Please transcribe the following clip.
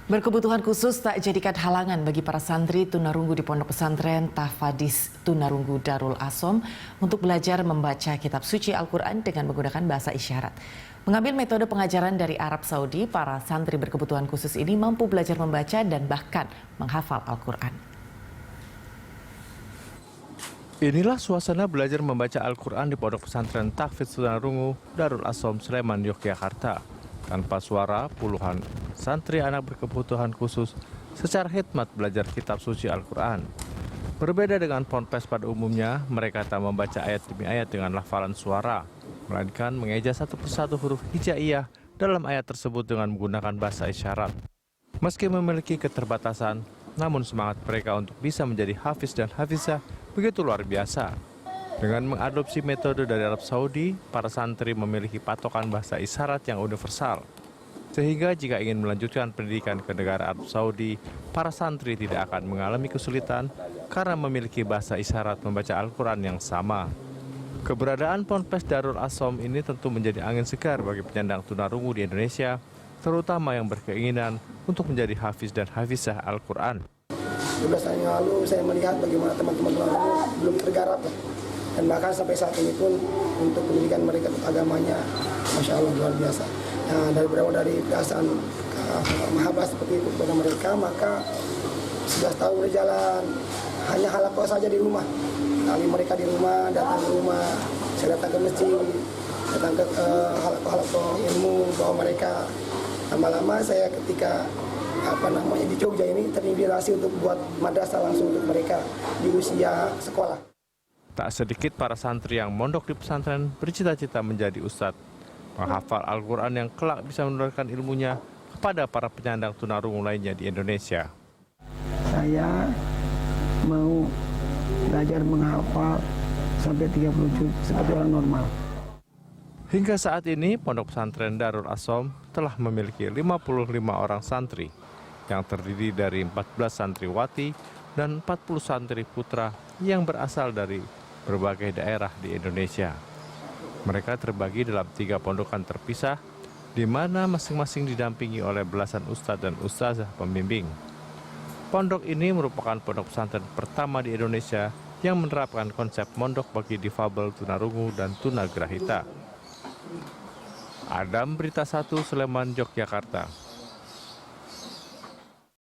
Berkebutuhan khusus tak jadikan halangan bagi para santri tunarunggu di Pondok Pesantren Tahfadz Tunarunggu Darul Asom untuk belajar membaca kitab suci Al-Quran dengan menggunakan bahasa isyarat. Mengambil metode pengajaran dari Arab Saudi, para santri berkebutuhan khusus ini mampu belajar membaca dan bahkan menghafal Al-Quran. Inilah suasana belajar membaca Al-Quran di Pondok Pesantren Tahfadz Tunarunggu Darul Asom, Sleman, Yogyakarta. Tanpa suara, puluhan santri anak berkebutuhan khusus secara khidmat belajar kitab suci Al-Quran. Berbeda dengan ponpes pada umumnya, mereka tak membaca ayat demi ayat dengan hafalan suara, melainkan mengeja satu persatu huruf hijaiyah dalam ayat tersebut dengan menggunakan bahasa isyarat. Meski memiliki keterbatasan, namun semangat mereka untuk bisa menjadi hafiz dan hafizah begitu luar biasa. Dengan mengadopsi metode dari Arab Saudi, para santri memiliki patokan bahasa isyarat yang universal. Sehingga jika ingin melanjutkan pendidikan ke negara Arab Saudi, para santri tidak akan mengalami kesulitan karena memiliki bahasa isyarat membaca Al-Quran yang sama. Keberadaan Ponpes Darul Asom ini tentu menjadi angin segar bagi penyandang tunarungu di Indonesia, terutama yang berkeinginan untuk menjadi hafiz dan hafizah Al-Quran. 12 tahun yang lalu saya melihat bagaimana teman-teman tunarungu belum tergarap. Dan bahkan sampai saat ini pun untuk pendidikan mereka untuk agamanya, Masya Allah luar biasa. Nah, dari perasaan mahabbah seperti itu kepada mereka, maka 11 tahun berjalan, hanya halaqah saja di rumah. Kali mereka di rumah, datang ke rumah, saya datang ke masjid, datang ke halaqah ilmu bahwa mereka. Lama-lama saya ketika di Jogja ini terinspirasi untuk buat madrasah langsung untuk mereka di usia sekolah. Tak sedikit para santri yang mondok di pesantren bercita-cita menjadi ustadz, menghafal Al-Quran yang kelak bisa menularkan ilmunya kepada para penyandang tunarungu lainnya di Indonesia. Saya mau belajar menghafal sampai 30 juz seperti orang normal. Hingga saat ini, Pondok Pesantren Darul Asom telah memiliki 55 orang santri yang terdiri dari 14 santriwati dan 40 santri putra yang berasal dari berbagai daerah di Indonesia. Mereka terbagi dalam 3 pondokan terpisah, di mana masing-masing didampingi oleh belasan ustadz dan ustazah pembimbing. Pondok ini merupakan pondok pesantren pertama di Indonesia yang menerapkan konsep mondok bagi difabel tunarungu dan tunagrahita. Adam Berita 1, Sleman, Yogyakarta.